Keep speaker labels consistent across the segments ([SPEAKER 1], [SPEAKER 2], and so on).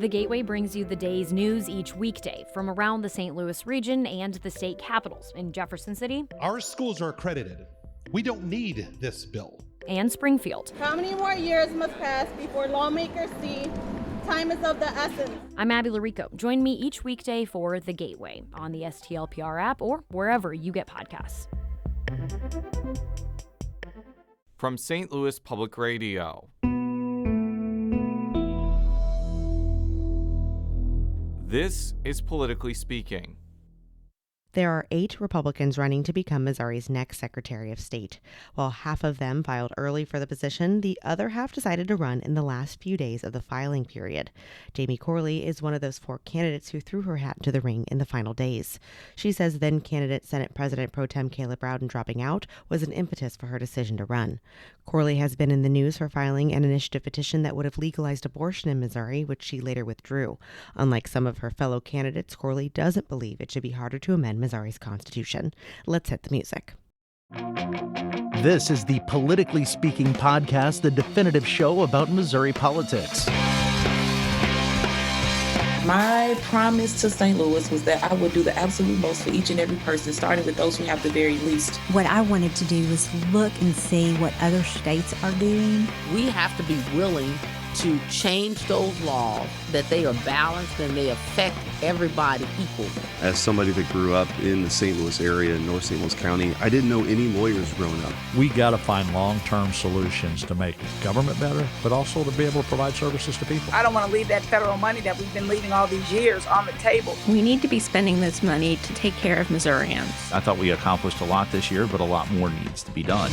[SPEAKER 1] The Gateway brings you the day's news each weekday from around the St. Louis region and the state capitals in Jefferson City.
[SPEAKER 2] Our schools are accredited. We don't need this bill.
[SPEAKER 1] And Springfield.
[SPEAKER 3] How many more years must pass before lawmakers see time is of the essence?
[SPEAKER 1] I'm Abby Larico. Join me each weekday for The Gateway on the STLPR app or wherever you get podcasts.
[SPEAKER 4] From St. Louis Public Radio. This is Politically Speaking.
[SPEAKER 5] There are 8 Republicans running to become Missouri's next Secretary of State. While half of them filed early for the position, the other half decided to run in the last few days of the filing period. Jamie Corley is one of those 4 candidates who threw her hat into the ring in the final days. She says then candidate Senate President Pro Tem Caleb Rowden dropping out was an impetus for her decision to run. Corley has been in the news for filing an initiative petition that would have legalized abortion in Missouri, which she later withdrew. Unlike some of her fellow candidates, Corley doesn't believe it should be harder to amend Missouri's constitution. Let's hit the music.
[SPEAKER 6] This is the Politically Speaking podcast, the definitive show about Missouri politics.
[SPEAKER 7] My promise to St. Louis was that I would do the absolute most for each and every person, starting with those who have the very least.
[SPEAKER 8] What I wanted to do was look and see what other states are doing.
[SPEAKER 9] We have to be willing to change those laws, that they are balanced and they affect everybody equally.
[SPEAKER 10] As somebody that grew up in the St. Louis area, in North St. Louis County, I didn't know any lawyers growing up.
[SPEAKER 11] We got to find long-term solutions to make government better, but also to be able to provide services to people.
[SPEAKER 12] I don't want to leave that federal money that we've been leaving all these years on the table.
[SPEAKER 13] We need to be spending this money to take care of Missourians.
[SPEAKER 11] I thought we accomplished a lot this year, but a lot more needs to be done.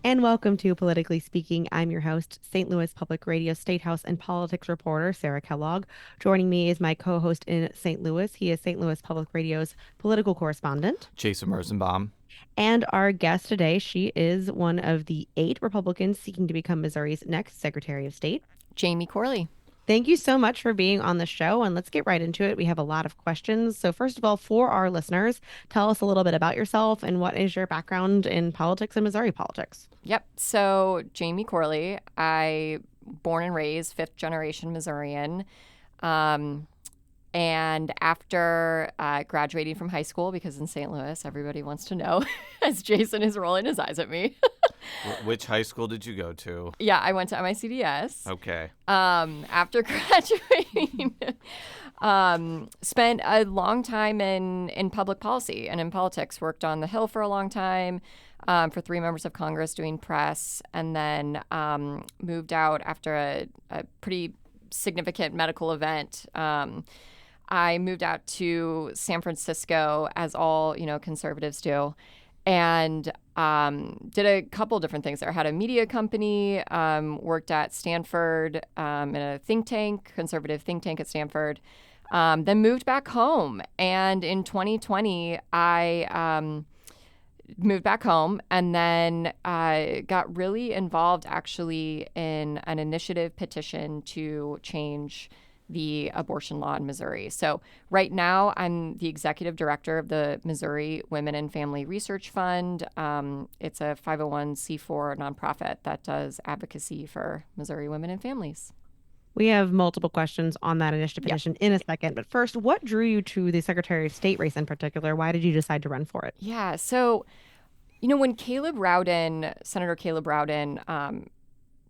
[SPEAKER 5] And welcome to Politically Speaking. I'm your host, St. Louis Public Radio State House and Politics reporter, Sarah Kellogg. Joining me is my co-host in St. Louis. He is St. Louis Public Radio's political correspondent,
[SPEAKER 4] Jason Rosenbaum.
[SPEAKER 5] And our guest today, she is one of the 8 Republicans seeking to become Missouri's next Secretary of State,
[SPEAKER 14] Jamie Corley.
[SPEAKER 5] Thank you so much for being on the show, and let's get right into it. We have a lot of questions. So first of all, for our listeners, tell us a little bit about yourself and what is your background in politics and Missouri politics?
[SPEAKER 14] Yep. So Jamie Corley, I born and raised 5th generation Missourian. And after graduating from high school, because in St. Louis, everybody wants to know, as Jason is rolling his eyes at me.
[SPEAKER 4] Which high school did you go to?
[SPEAKER 14] Yeah, I went to MICDS.
[SPEAKER 4] Okay.
[SPEAKER 14] After graduating, spent a long time in public policy and in politics. Worked on the Hill for a long time for 3 members of Congress doing press, and then moved out after a pretty significant medical event. I moved out to San Francisco, as all conservatives do, and did a couple different things there. Had a media company, worked at Stanford in a think tank, conservative think tank at Stanford, then moved back home. And in 2020, I moved back home and then got really involved actually in an initiative petition to change the abortion law in Missouri. So right now, I'm the executive director of the Missouri Women and Family Research Fund. It's a 501c4 nonprofit that does advocacy for Missouri women and families.
[SPEAKER 5] We have multiple questions on that initiative petition in a second. But first, what drew you to the Secretary of State race in particular? Why did you decide to run for it?
[SPEAKER 14] Yeah, so, when Senator Caleb Rowden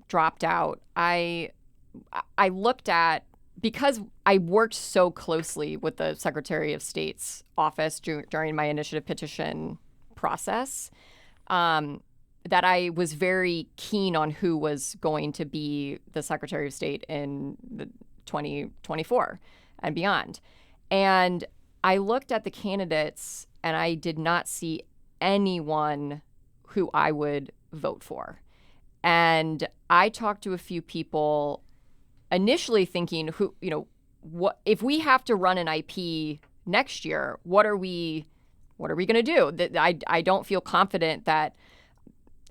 [SPEAKER 14] dropped out, I looked at, because I worked so closely with the Secretary of State's office during my initiative petition process, that I was very keen on who was going to be the Secretary of State in the 2024 and beyond. And I looked at the candidates and I did not see anyone who I would vote for. And I talked to a few people initially thinking, what if we have to run an IP next year, what are we going to do? I don't feel confident that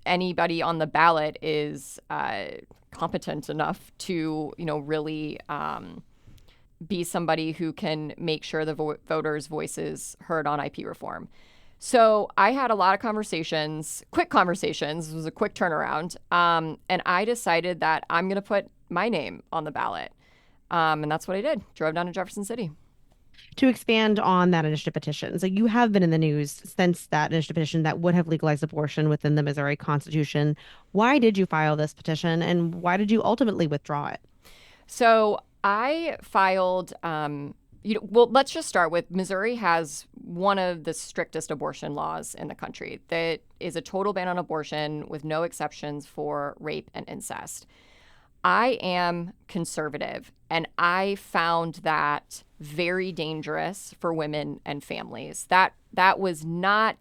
[SPEAKER 14] anybody on the ballot is competent enough to, really be somebody who can make sure the voters' voices heard on IP reform. So I had a lot of conversations, quick conversations. It was a quick turnaround. And I decided that I'm going to put my name on the ballot. And that's what I did. Drove down to Jefferson City.
[SPEAKER 5] To expand on that initiative petition, so you have been in the news since that initiative petition that would have legalized abortion within the Missouri Constitution. Why did you file this petition, and why did you ultimately withdraw it?
[SPEAKER 14] So I filed, well, let's just start with Missouri has one of the strictest abortion laws in the country. That is a total ban on abortion with no exceptions for rape and incest. I am conservative, and I found that very dangerous for women and families. That was not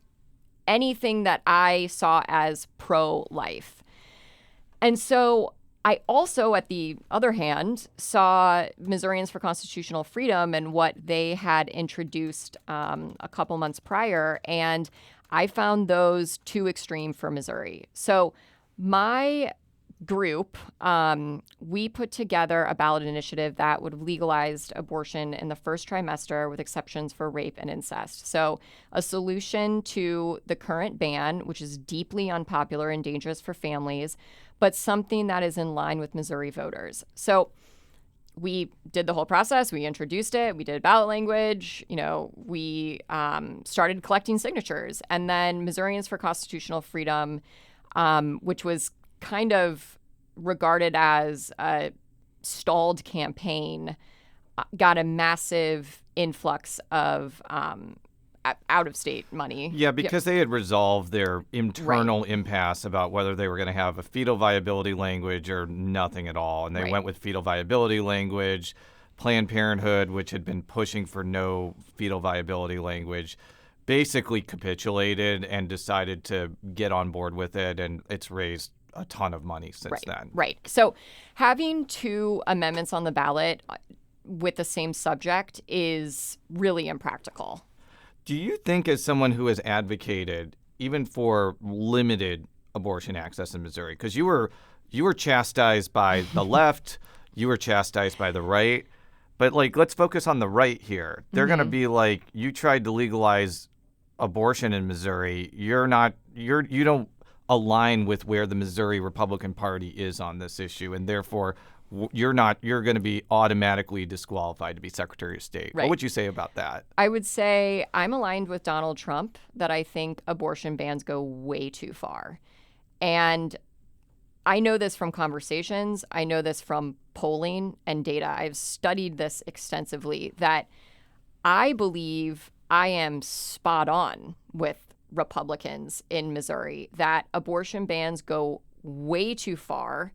[SPEAKER 14] anything that I saw as pro-life. And so I also, at the other hand, saw Missourians for Constitutional Freedom and what they had introduced a couple months prior, and I found those too extreme for Missouri. So my group, we put together a ballot initiative that would have legalized abortion in the first trimester with exceptions for rape and incest. So a solution to the current ban, which is deeply unpopular and dangerous for families, but something that is in line with Missouri voters. So we did the whole process. We introduced it. We did ballot language. We started collecting signatures. And then Missourians for Constitutional Freedom, which was kind of regarded as a stalled campaign, got a massive influx of out-of-state money.
[SPEAKER 4] Yeah, because they had resolved their internal impasse about whether they were going to have a fetal viability language or nothing at all. And they went with fetal viability language. Planned Parenthood, which had been pushing for no fetal viability language, basically capitulated and decided to get on board with it. And it's raised a ton of money since then.
[SPEAKER 14] Right. So having two amendments on the ballot with the same subject is really impractical.
[SPEAKER 4] Do you think, as someone who has advocated even for limited abortion access in Missouri, because you were chastised by the left, you were chastised by the right, but let's focus on the right here. They're going to be like, you tried to legalize abortion in Missouri. You don't align with where the Missouri Republican Party is on this issue, and therefore you're going to be automatically disqualified to be Secretary of State.
[SPEAKER 14] Right.
[SPEAKER 4] What would you say about that?
[SPEAKER 14] I would say I'm aligned with Donald Trump that I think abortion bans go way too far. And I know this from conversations. I know this from polling and data. I've studied this extensively, that I believe I am spot on with Republicans in Missouri, that abortion bans go way too far.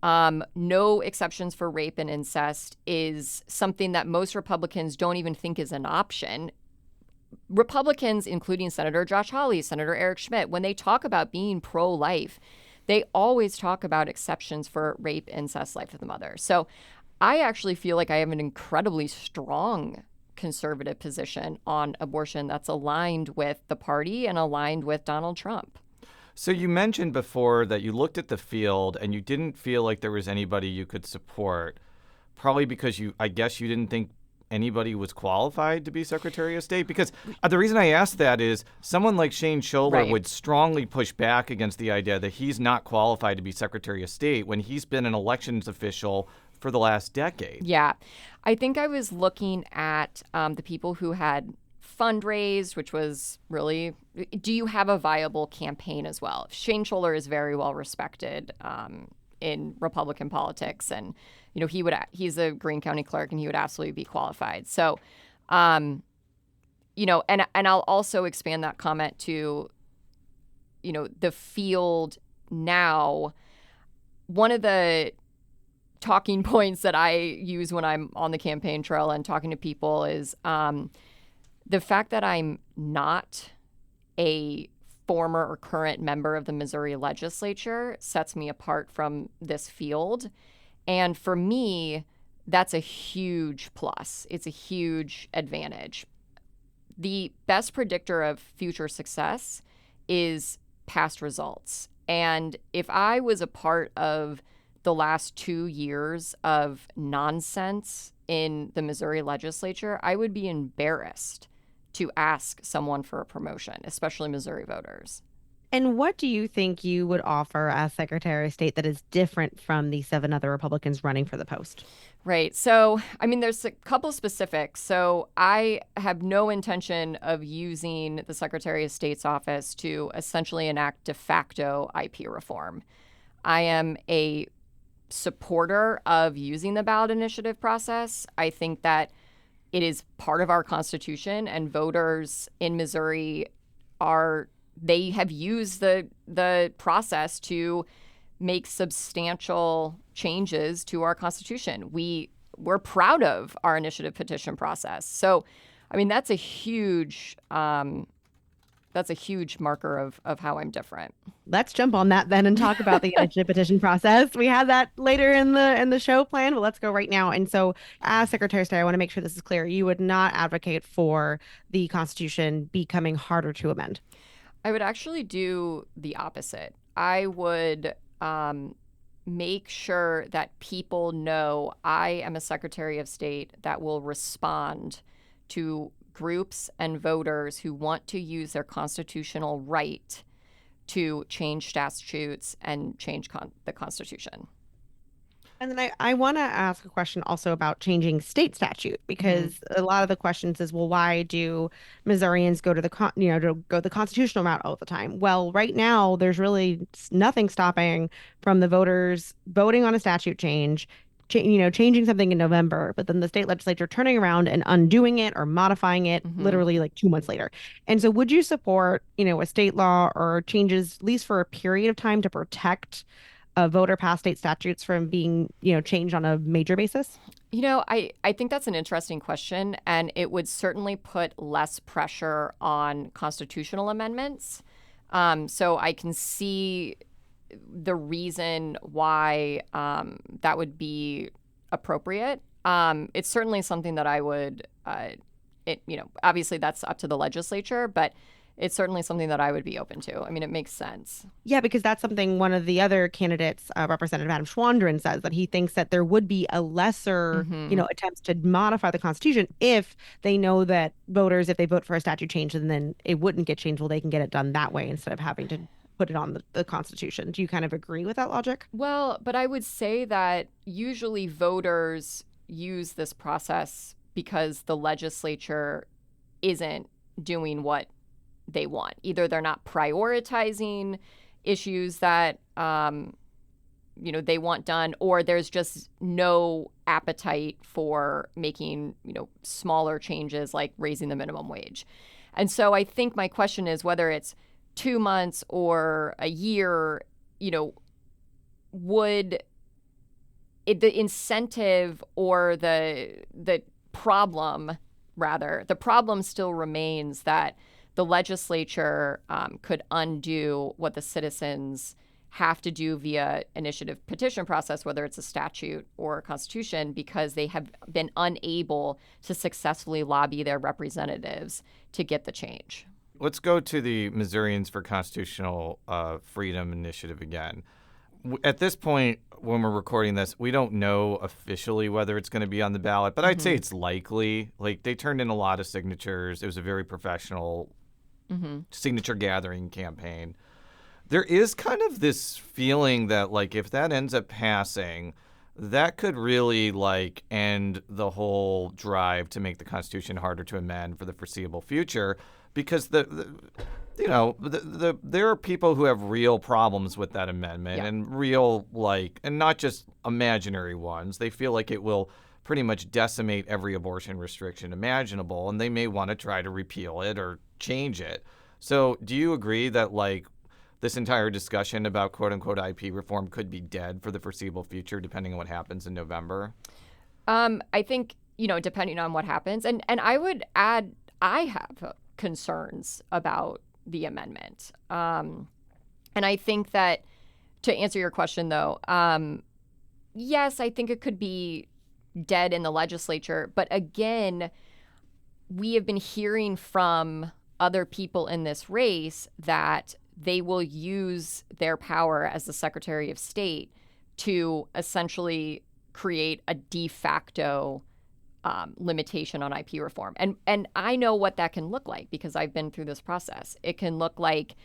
[SPEAKER 14] No exceptions for rape and incest is something that most Republicans don't even think is an option. Republicans, including Senator Josh Hawley, Senator Eric Schmidt, when they talk about being pro-life, they always talk about exceptions for rape, incest, life of the mother. So I actually feel like I have an incredibly strong conservative position on abortion that's aligned with the party and aligned with Donald Trump.
[SPEAKER 4] So you mentioned before that you looked at the field and you didn't feel like there was anybody you could support, probably because I guess you didn't think anybody was qualified to be Secretary of State. Because the reason I asked that is someone like Shane Scholler would strongly push back against the idea that he's not qualified to be Secretary of State when he's been an elections official for the last decade.
[SPEAKER 14] Yeah. I think I was looking at the people who had fundraised, which was really, do you have a viable campaign as well? Shane Scholler is very well respected in Republican politics, and he's a Greene County clerk, and he would absolutely be qualified. So, and I'll also expand that comment to, the field now. One of the talking points that I use when I'm on the campaign trail and talking to people is the fact that I'm not a former or current member of the Missouri legislature sets me apart from this field. And for me, that's a huge plus. It's a huge advantage. The best predictor of future success is past results. And if I was a part of the last 2 years of nonsense in the Missouri legislature, I would be embarrassed to ask someone for a promotion, especially Missouri voters.
[SPEAKER 5] And what do you think you would offer as Secretary of State that is different from the 7 other Republicans running for the post?
[SPEAKER 14] Right. So, I mean, there's a couple specifics. So I have no intention of using the Secretary of State's office to essentially enact de facto IP reform. I am a supporter of using the ballot initiative process. I think that it is part of our Constitution, and voters in Missouri they have used the process to make substantial changes to our Constitution. We're proud of our initiative petition process. So, I mean, that's a huge marker of how I'm different.
[SPEAKER 5] Let's jump on that then and talk about the initiative petition process. We have that later in the show plan, but let's go right now. And so, as Secretary of State, I want to make sure this is clear. You would not advocate for the Constitution becoming harder to amend.
[SPEAKER 14] I would actually do the opposite. I would make sure that people know I am a Secretary of State that will respond to groups and voters who want to use their constitutional right to change statutes and change the Constitution.
[SPEAKER 5] And then I want to ask a question also about changing state statute, because a lot of the questions is, well, why do Missourians go to the constitutional route all the time? Well, right now there's really nothing stopping from the voters voting on a statute changing something in November, but then the state legislature turning around and undoing it or modifying it literally like 2 months later. And so would you support, a state law or changes, at least for a period of time, to protect voter passed state statutes from being, changed on a major basis?
[SPEAKER 14] I think that's an interesting question, and it would certainly put less pressure on constitutional amendments. So I can see the reason why that would be appropriate. It's certainly something that I would, obviously that's up to the legislature, but it's certainly something that I would be open to. I mean, it makes sense.
[SPEAKER 5] Yeah, because that's something one of the other candidates, Representative Adam Schwandren, says, that he thinks that there would be a lesser, attempts to modify the Constitution if they know that voters, if they vote for a statute change, and then it wouldn't get changed, well, they can get it done that way instead of having to put it on the Constitution. Do you kind of agree with that logic?
[SPEAKER 14] Well, but I would say that usually voters use this process because the legislature isn't doing what they want. Either they're not prioritizing issues that they want done, or there's just no appetite for making smaller changes like raising the minimum wage. And so I think my question is whether it's 2 months or a year, would the incentive or the problem still remains that the legislature could undo what the citizens have to do via initiative petition process, whether it's a statute or a constitution, because they have been unable to successfully lobby their representatives to get the change.
[SPEAKER 4] Let's go to the Missourians for Constitutional Freedom Initiative again. At this point, when we're recording this, we don't know officially whether it's going to be on the ballot, but I'd say it's likely. Like, they turned in a lot of signatures. It was a very professional signature gathering campaign. There is kind of this feeling that, like, if that ends up passing, that could really, like, end the whole drive to make the Constitution harder to amend for the foreseeable future, because there are people who have real problems with that amendment and real, and not just imaginary ones. They feel like it will pretty much decimate every abortion restriction imaginable, and they may want to try to repeal it or change it. So do you agree that, this entire discussion about quote-unquote IP reform could be dead for the foreseeable future, depending on what happens in November?
[SPEAKER 14] I think, depending on what happens. And I would add, I have concerns about the amendment. And I think that, to answer your question, though, yes, I think it could be dead in the legislature. But again, we have been hearing from other people in this race that they will use their power as the Secretary of State to essentially create a de facto limitation on IP reform. And I know what that can look like because I've been through this process. It can look like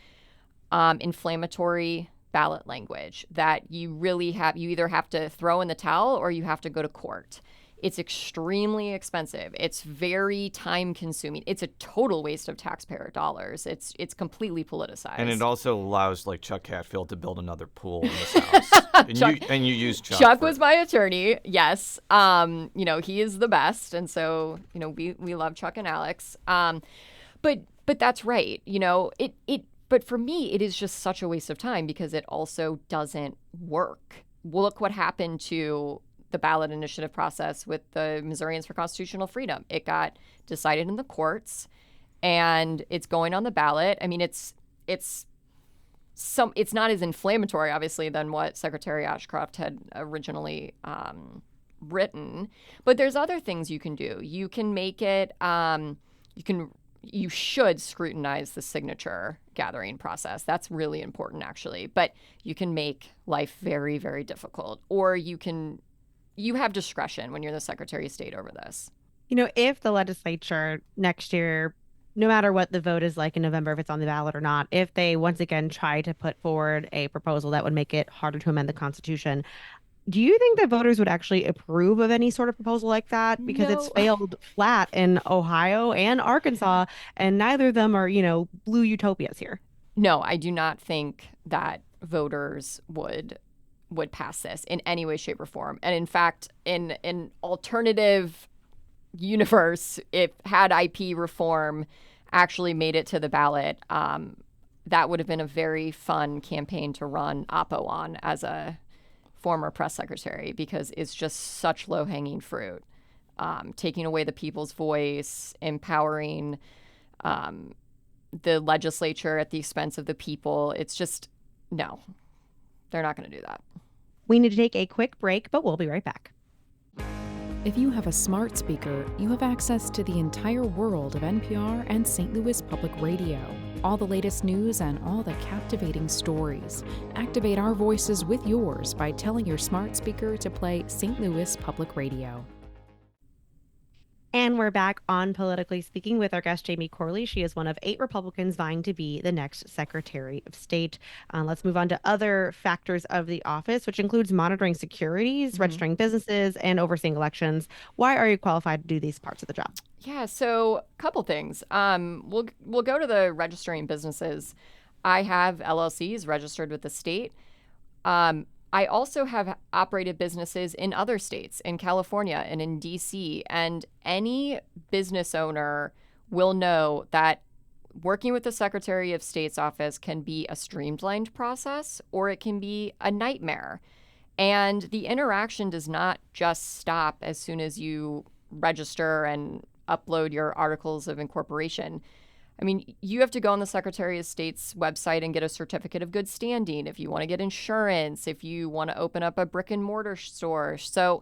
[SPEAKER 14] inflammatory ballot language that you either have to throw in the towel or you have to go to court. It's extremely expensive. It's very time consuming. It's a total waste of taxpayer dollars. It's completely politicized.
[SPEAKER 4] And it also allows like Chuck Hatfield to build another pool in this house. And you use Chuck.
[SPEAKER 14] Chuck was my attorney. Yes. He is the best. And so, we love Chuck and Alex. But that's right. But for me, it is just such a waste of time because it also doesn't work. Look what happened to the ballot initiative process with the Missourians for Constitutional Freedom. It got decided in the courts, and it's going on the ballot. I mean, it's not as inflammatory, obviously, than what Secretary Ashcroft had originally written, but there's other things you can do. You can make it. You should scrutinize the signature gathering process. That's really important, actually. But you can make life very, very difficult, or you have discretion when you're the Secretary of State over this.
[SPEAKER 5] If the legislature next year, no matter what the vote is like in November, if it's on the ballot or not, if they once again try to put forward a proposal that would make it harder to amend the Constitution, do you think that voters would actually approve of any sort of proposal like that? Because it's failed flat in Ohio and Arkansas, and neither of them are, blue utopias here.
[SPEAKER 14] No, I do not think that voters would pass this in any way, shape, or form. And in fact, in an alternative universe, if had IP reform actually made it to the ballot, that would have been a very fun campaign to run Oppo on as a former press secretary, because it's just such low-hanging fruit. Taking away the people's voice, empowering the legislature at the expense of the people. It's just, no, they're not going to do that.
[SPEAKER 5] We need to take a quick break, but we'll be right back.
[SPEAKER 15] If you have a smart speaker, you have access to the entire world of NPR and St. Louis Public Radio. All the latest news and all the captivating stories. Activate our voices with yours by telling your smart speaker to play St. Louis Public Radio.
[SPEAKER 5] And we're back on Politically Speaking with our guest, Jamie Corley. She is one of 8 Republicans vying to be the next Secretary of State. Let's move on to other factors of the office, which includes monitoring securities, registering businesses, and overseeing elections. Why are you qualified to do these parts of the job?
[SPEAKER 14] Yeah, so a couple things. We'll go to the registering businesses. I have LLCs registered with the state. I also have operated businesses in other states, in California and in D.C., and any business owner will know that working with the Secretary of State's office can be a streamlined process or it can be a nightmare. And the interaction does not just stop as soon as you register and upload your articles of incorporation. I mean, you have to go on the Secretary of State's website and get a certificate of good standing if you want to get insurance, if you want to open up a brick and mortar store. So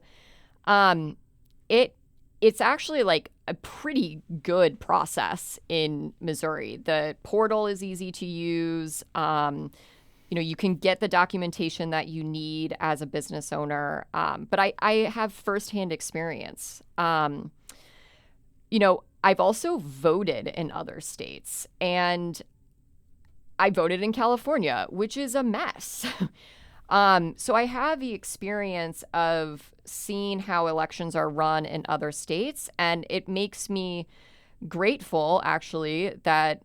[SPEAKER 14] it's actually like a pretty good process in Missouri. The portal is easy to use. You can get the documentation that you need as a business owner. But I have firsthand experience. I've also voted in other states, and I voted in California, which is a mess. So I have the experience of seeing how elections are run in other states, and it makes me grateful, actually, that,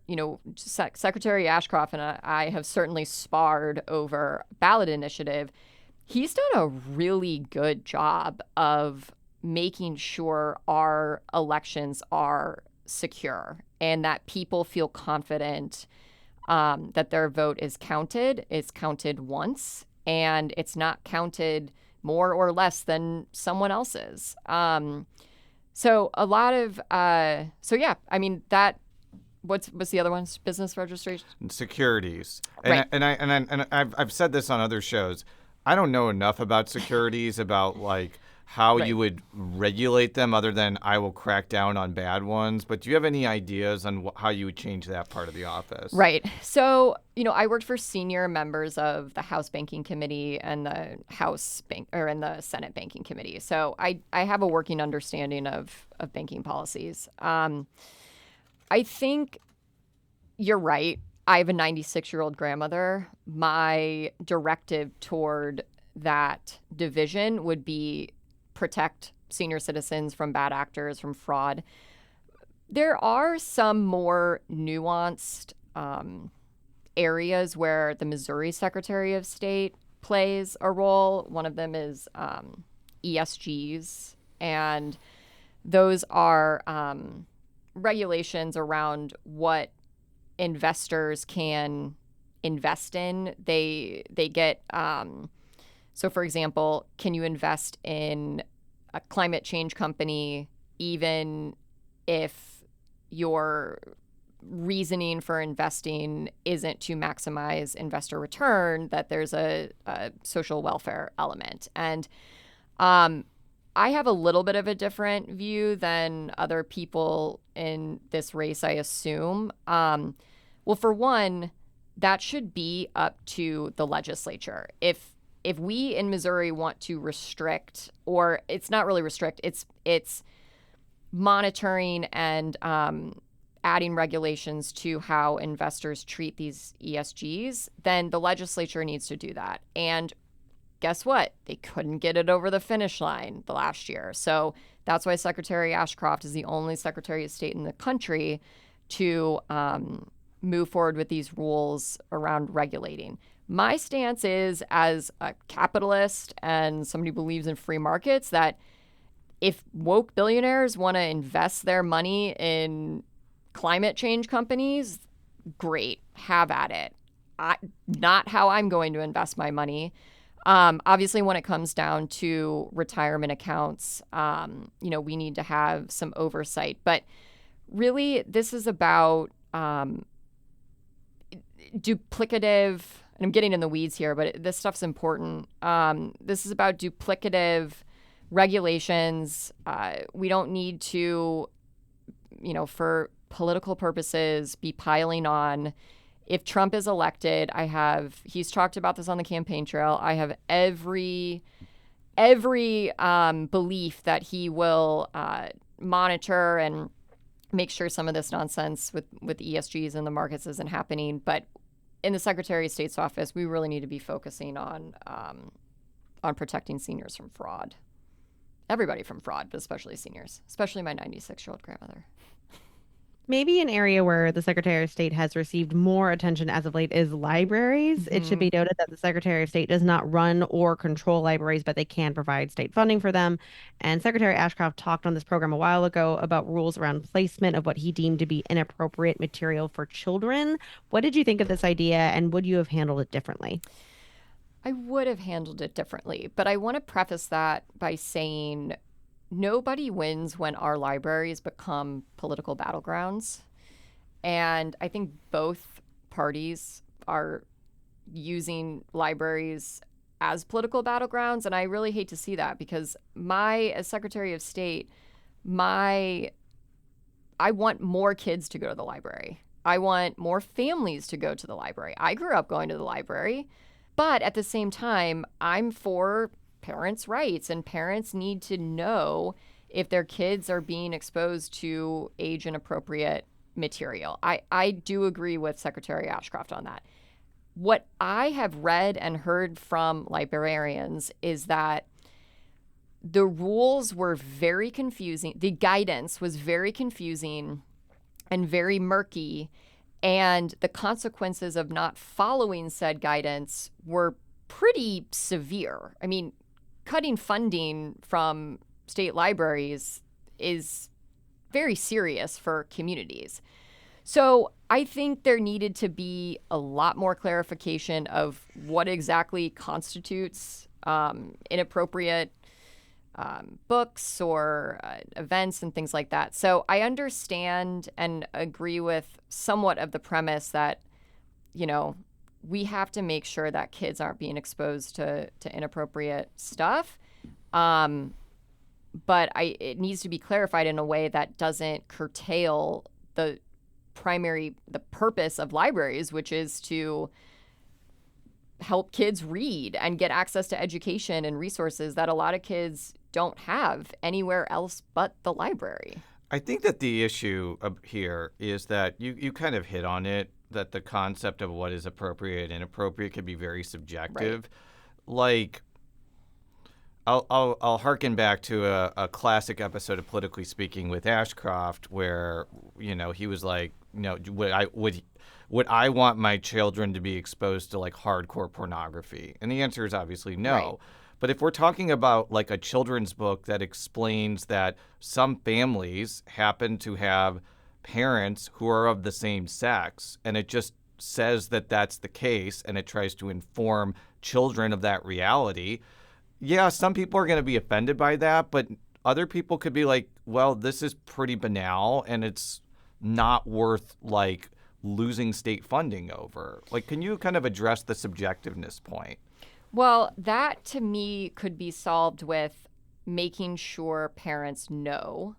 [SPEAKER 14] Secretary Ashcroft and I have certainly sparred over ballot initiative. He's done a really good job of making sure our elections are secure and that people feel confident that their vote is counted. It's counted once, and it's not counted more or less than someone else's. So a lot of what's the other one? Business registration,
[SPEAKER 4] securities,
[SPEAKER 14] right.
[SPEAKER 4] And I've said this on other shows. I don't know enough about securities, about like how you would regulate them other than I will crack down on bad ones. But do you have any ideas on how you would change that part of the office?
[SPEAKER 14] Right. So, I worked for senior members of the House Banking Committee and the and the Senate Banking Committee. So I have a working understanding of banking policies. I think you're right. I have a 96-year-old grandmother. My directive toward that division would be protect senior citizens from bad actors, from fraud. There are some more nuanced areas where the Missouri Secretary of State plays a role. One of them is ESGs, and those are regulations around what investors can invest in. They get so, for example, can you invest in a climate change company even if your reasoning for investing isn't to maximize investor return, that there's a social welfare element? And I have a little bit of a different view than other people in this race, I assume. Well, for one, that should be up to the legislature. If we in Missouri want to restrict, or it's not really restrict, it's monitoring and adding regulations to how investors treat these ESGs, then the legislature needs to do that. And guess what? They couldn't get it over the finish line the last year. So that's why Secretary Ashcroft is the only Secretary of State in the country to move forward with these rules around regulating. My stance is, as a capitalist and somebody who believes in free markets, that if woke billionaires want to invest their money in climate change companies, great, have at it. Not how I'm going to invest my money. Obviously, when it comes down to retirement accounts, we need to have some oversight. But really, this is about duplicative, and I'm getting in the weeds here, but this stuff's important. This is about duplicative regulations. We don't need to, for political purposes, be piling on. If Trump is elected, he's talked about this on the campaign trail. I have every belief that he will monitor and make sure some of this nonsense with ESGs and the markets isn't happening. But in the Secretary of State's office, we really need to be focusing on protecting seniors from fraud. Everybody from fraud, but especially seniors, especially my 96-year-old grandmother.
[SPEAKER 5] Maybe an area where the Secretary of State has received more attention as of late is libraries. It should be noted that the Secretary of State does not run or control libraries, but they can provide state funding for them. And Secretary Ashcroft talked on this program a while ago about rules around placement of what he deemed to be inappropriate material for children. What did you think of this idea, and would you have handled it differently?
[SPEAKER 14] I would have handled it differently, but I want to preface that by saying nobody wins when our libraries become political battlegrounds. And I think both parties are using libraries as political battlegrounds. And I really hate to see that, because as Secretary of State, I want more kids to go to the library. I want more families to go to the library. I grew up going to the library, but at the same time, I'm for parents' rights, and parents need to know if their kids are being exposed to age inappropriate material. I do agree with Secretary Ashcroft on that. What I have read and heard from librarians is that the rules were very confusing. The guidance was very confusing and very murky, and the consequences of not following said guidance were pretty severe. I mean, cutting funding from state libraries is very serious for communities. So I think there needed to be a lot more clarification of what exactly constitutes inappropriate books or events and things like that. So I understand and agree with somewhat of the premise that, we have to make sure that kids aren't being exposed to inappropriate stuff. But it needs to be clarified in a way that doesn't curtail the purpose of libraries, which is to help kids read and get access to education and resources that a lot of kids don't have anywhere else but the library.
[SPEAKER 4] I think that the issue here is that you kind of hit on it, that the concept of what is appropriate and inappropriate can be very subjective. Right. Like, I'll harken back to a classic episode of Politically Speaking with Ashcroft, where he was like, would I want my children to be exposed to like hardcore pornography? And the answer is obviously no. Right. But if we're talking about like a children's book that explains that some families happen to have parents who are of the same sex, and it just says that that's the case, and it tries to inform children of that reality, yeah, some people are going to be offended by that, but other people could be like, well, this is pretty banal, and it's not worth like losing state funding over. Like, can you kind of address the subjectiveness point?
[SPEAKER 14] Well, that to me could be solved with making sure parents know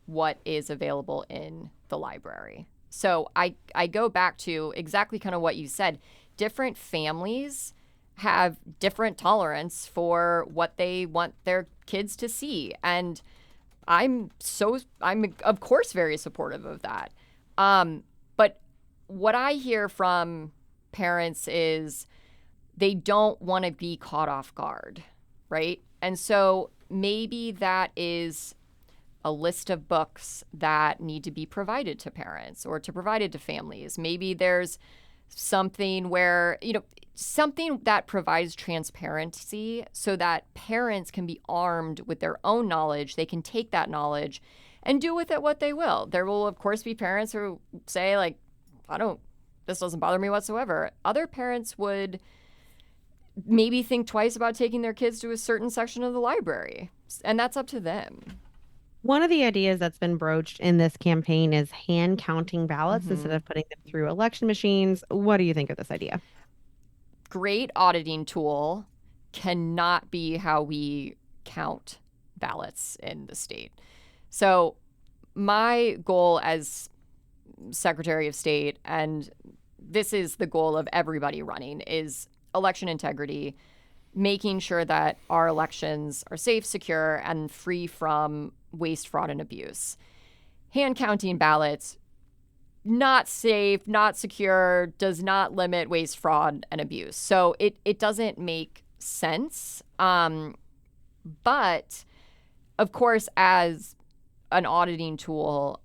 [SPEAKER 14] what is available in the library. So I go back to exactly kind of what you said. Different families have different tolerance for what they want their kids to see. And I'm of course very supportive of that. But what I hear from parents is they don't want to be caught off guard, right? And so maybe that is a list of books that need to be provided to parents or provided to families. Maybe there's something where, something that provides transparency so that parents can be armed with their own knowledge. They can take that knowledge and do with it what they will. There will, of course, be parents who say, like, this doesn't bother me whatsoever. Other parents would maybe think twice about taking their kids to a certain section of the library, and that's up to them.
[SPEAKER 5] One of the ideas that's been broached in this campaign is hand counting ballots instead of putting them through election machines. What do you think of this idea?
[SPEAKER 14] Great auditing tool, cannot be how we count ballots in the state. So my goal as Secretary of State, and this is the goal of everybody running, is election integrity, making sure that our elections are safe, secure, and free from waste, fraud, and abuse. Hand counting ballots, not safe, not secure, does not limit waste, fraud, and abuse. So it doesn't make sense. But of course, as an auditing tool,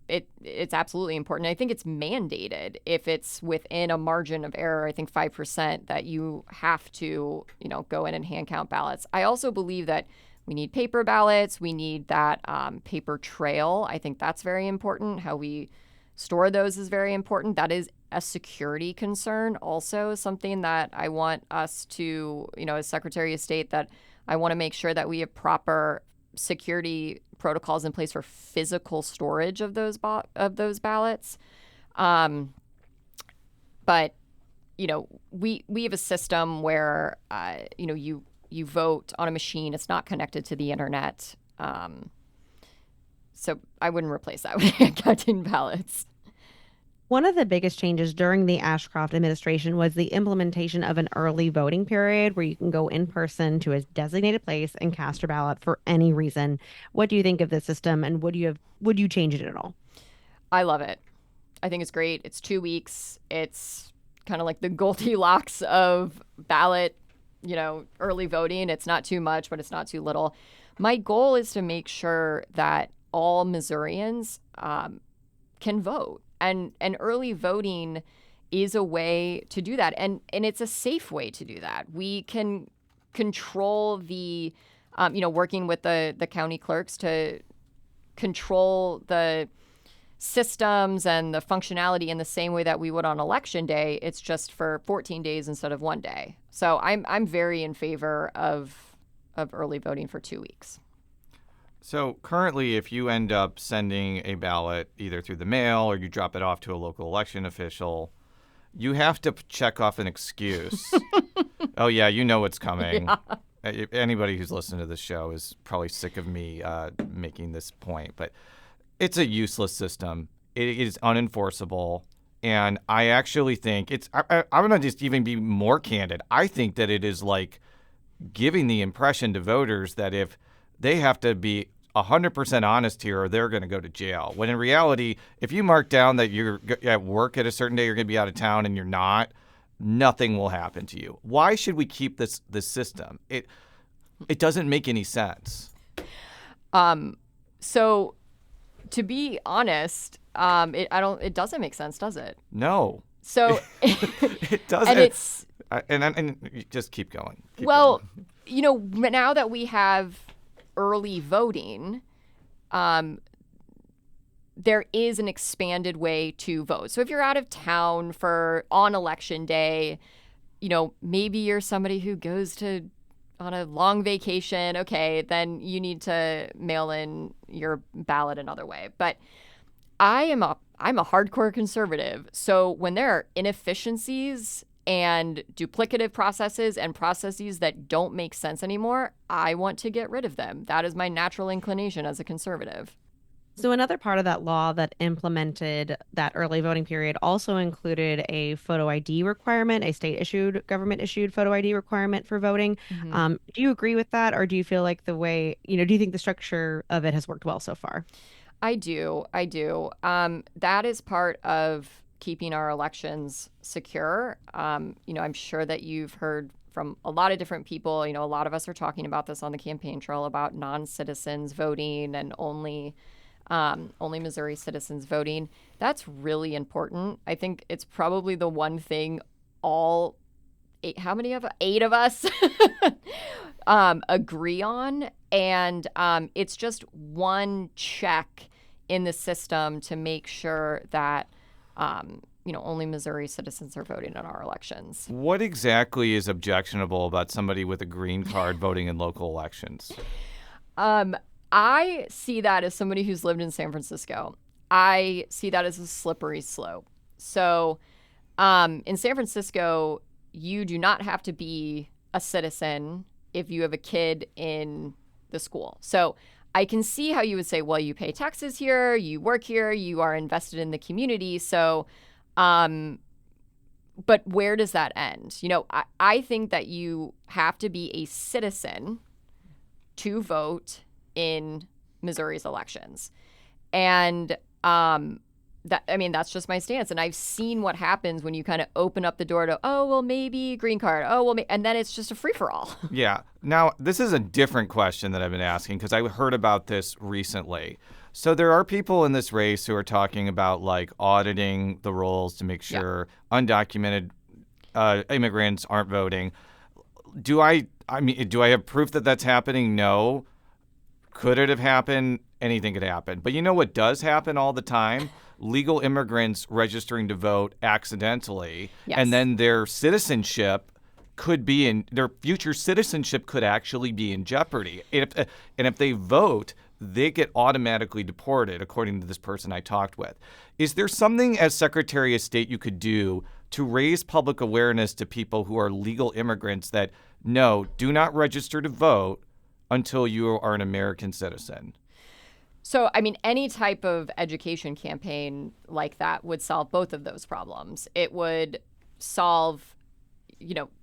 [SPEAKER 14] it's absolutely important. I think it's mandated if it's within a margin of error, I think 5%, that you have to, go in and hand count ballots. I also believe that we need paper ballots. We need that paper trail. I think that's very important. How we store those is very important. That is a security concern, also something that I want us to, as Secretary of State, that I want to make sure that we have proper security protocols in place for physical storage of those ballots. But we have a system where you vote on a machine. It's not connected to the internet. So I wouldn't replace that with hand counting ballots.
[SPEAKER 5] One of the biggest changes during the Ashcroft administration was the implementation of an early voting period where you can go in person to a designated place and cast your ballot for any reason. What do you think of this system, and would you change it at all?
[SPEAKER 14] I love it. I think it's great. It's 2 weeks. It's kind of like the Goldilocks of ballot, early voting. It's not too much, but it's not too little. My goal is to make sure that all Missourians can vote. And early voting is a way to do that. And it's a safe way to do that. We can control the, working with the county clerks to control the systems and the functionality in the same way that we would on election day. It's just for 14 days instead of 1 day. So I'm very in favor of early voting for 2 weeks.
[SPEAKER 4] So currently, if you end up sending a ballot either through the mail or you drop it off to a local election official, you have to check off an excuse. Oh, yeah, you know what's coming.
[SPEAKER 14] Yeah.
[SPEAKER 4] anybody who's listening to this show is probably sick of me making this point, but it's a useless system. It is unenforceable. And I actually think I'm going to just even be more candid. I think that it is like giving the impression to voters that if they have to be 100% honest here or they're going to go to jail. When in reality, if you mark down that you're at work at a certain day, you're going to be out of town and you're not, nothing will happen to you. Why should we keep this system? It doesn't make any sense.
[SPEAKER 14] So to be honest, it doesn't make sense, does it?
[SPEAKER 4] No.
[SPEAKER 14] So
[SPEAKER 4] it doesn't.
[SPEAKER 14] And it's
[SPEAKER 4] and just keep going.
[SPEAKER 14] Going. Now that we have early voting, there is an expanded way to vote. So if you're out of town on election day, maybe you're somebody who goes on a long vacation, okay, then you need to mail in your ballot another way. But I'm a hardcore conservative. So when there are inefficiencies and duplicative processes and processes that don't make sense anymore, I want to get rid of them. That is my natural inclination as a conservative.
[SPEAKER 5] So another part of that law that implemented that early voting period also included a photo ID requirement, a state-issued, government-issued photo ID requirement for voting. Mm-hmm. Do you agree with that, or do you feel like do you think the structure of it has worked well so far?
[SPEAKER 14] I do. That is part of keeping our elections secure. I'm sure that you've heard from a lot of different people. A lot of us are talking about this on the campaign trail about non-citizens voting and only Missouri citizens voting. That's really important. I think it's probably the one thing eight of us agree on. And it's just one check in the system to make sure that only Missouri citizens are voting in our elections.
[SPEAKER 4] What exactly is objectionable about somebody with a green card voting in local elections?
[SPEAKER 14] I see that as somebody who's lived in San Francisco. I see that as a slippery slope. So in San Francisco, you do not have to be a citizen if you have a kid in the school. So I can see how you would say, well, you pay taxes here, you work here, you are invested in the community. So, but where does that end? I think that you have to be a citizen to vote in Missouri's elections. And that's just my stance. And I've seen what happens when you kind of open up the door to, oh, well, maybe green card. Oh, well, and then it's just a free-for-all.
[SPEAKER 4] Yeah. Now, this is a different question that I've been asking because I heard about this recently. So there are people in this race who are talking about like auditing the rolls to make sure undocumented immigrants aren't voting. Do I have proof that that's happening? No. Could it have happened? Anything could happen. But you know what does happen all the time? Legal immigrants registering to vote accidentally, and then their citizenship their future citizenship could actually be in jeopardy. And if they vote, they get automatically deported, according to this person I talked with. Is there something as Secretary of State you could do to raise public awareness to people who are legal immigrants that, no, do not register to vote until you are an American citizen?
[SPEAKER 14] So, any type of education campaign like that would solve both of those problems. It would solve,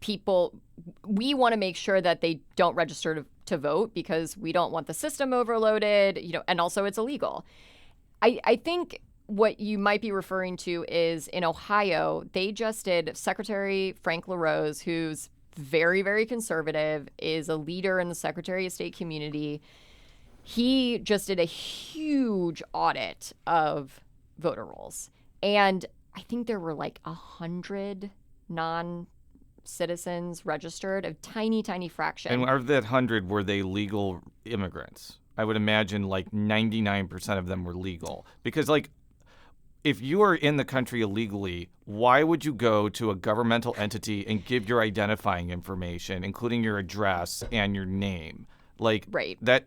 [SPEAKER 14] people, we want to make sure that they don't register to vote because we don't want the system overloaded, and also it's illegal. I think what you might be referring to is in Ohio, they just did Secretary Frank LaRose, who's very, very conservative, is a leader in the Secretary of State community. He just did a huge audit of voter rolls. And I think there were like 100 non-citizens registered, a tiny, tiny fraction.
[SPEAKER 4] And of that 100, were they legal immigrants? I would imagine like 99% of them were legal. Because if you are in the country illegally, why would you go to a governmental entity and give your identifying information, including your address and your name?
[SPEAKER 14] Right.
[SPEAKER 4] That...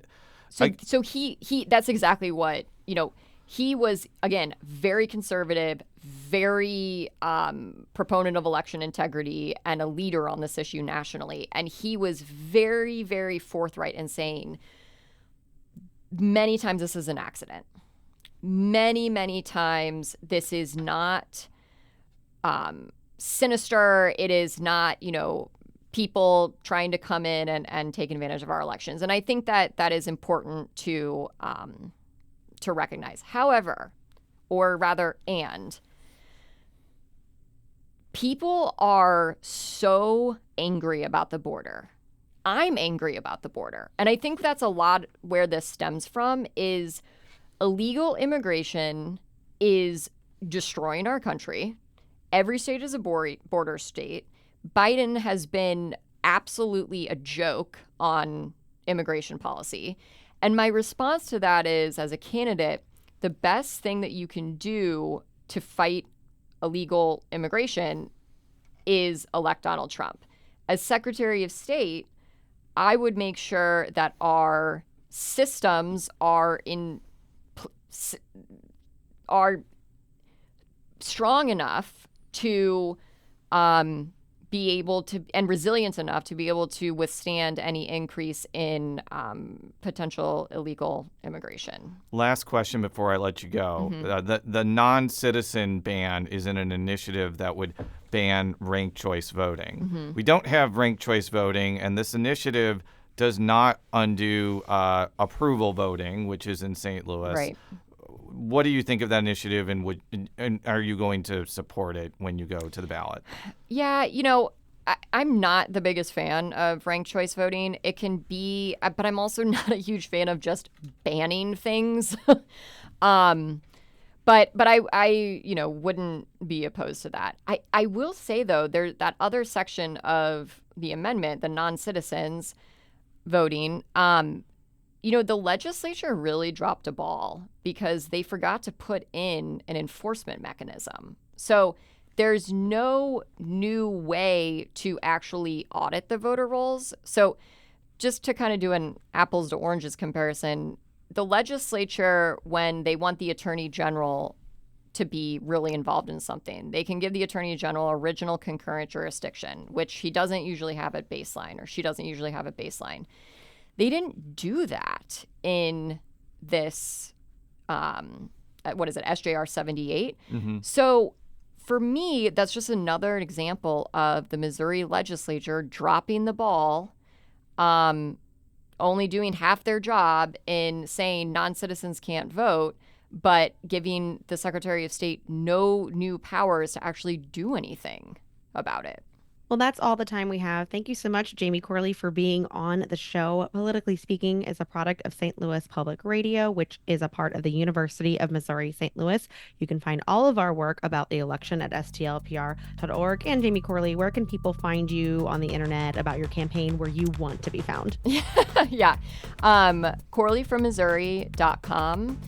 [SPEAKER 14] So he that's exactly what, he was, again, very conservative, very proponent of election integrity, and a leader on this issue nationally. And he was very, very forthright in saying many times this is an accident. Many, many times this is not sinister. It is not, people trying to come in and take advantage of our elections. And I think that is important to recognize. However, or rather, people are so angry about the border. I'm angry about the border. And I think that's a lot where this stems from is illegal immigration is destroying our country. Every state is a border state. Biden has been absolutely a joke on immigration policy. And my response to that is, as a candidate, the best thing that you can do to fight illegal immigration is elect Donald Trump. As Secretary of State, I would make sure that our systems are strong enough to be able to, and resilient enough to be able to withstand any increase in potential illegal immigration.
[SPEAKER 4] Last question before I let you go. The non-citizen ban is in an initiative that would ban ranked choice voting. We don't have ranked choice voting, and this initiative does not undo approval voting, which is in St. Louis.
[SPEAKER 14] Right.
[SPEAKER 4] What do you think of that initiative, and are you going to support it when you go to the ballot?
[SPEAKER 14] Yeah, I'm not the biggest fan of ranked choice voting. It can be, but I'm also not a huge fan of just banning things. But I wouldn't be opposed to that. I will say, though, there's that other section of the amendment, the non-citizens voting, the legislature really dropped a ball because they forgot to put in an enforcement mechanism. So there's no new way to actually audit the voter rolls. So just to kind of do an apples to oranges comparison, the legislature, when they want the attorney general to be really involved in something, they can give the attorney general original concurrent jurisdiction, which he doesn't usually have at baseline, or she doesn't usually have at baseline. They didn't do that in this, SJR 78. So for me, that's just another example of the Missouri legislature dropping the ball, only doing half their job in saying non-citizens can't vote, but giving the Secretary of State no new powers to actually do anything about it.
[SPEAKER 5] Well, that's all the time we have. Thank you so much, Jamie Corley, for being on the show. Politically Speaking is a product of St. Louis Public Radio, which is a part of the University of Missouri St. Louis. You can find all of our work about the election at stlpr.org. And Jamie Corley, where can people find you on the internet about your campaign where you want to be found?
[SPEAKER 14] Yeah. CorleyFromMissouri.com.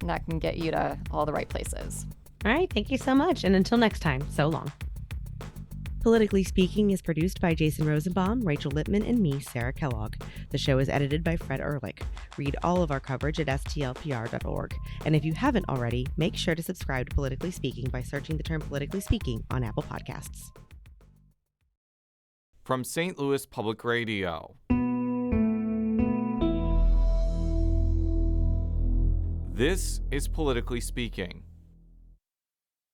[SPEAKER 14] And that can get you to all the right places.
[SPEAKER 5] All right. Thank you so much. And until next time, so long. Politically Speaking is produced by Jason Rosenbaum, Rachel Lippman, and me, Sarah Kellogg. The show is edited by Fred Ehrlich. Read all of our coverage at stlpr.org. And if you haven't already, make sure to subscribe to Politically Speaking by searching the term Politically Speaking on Apple Podcasts.
[SPEAKER 4] From St. Louis Public Radio. This is Politically Speaking.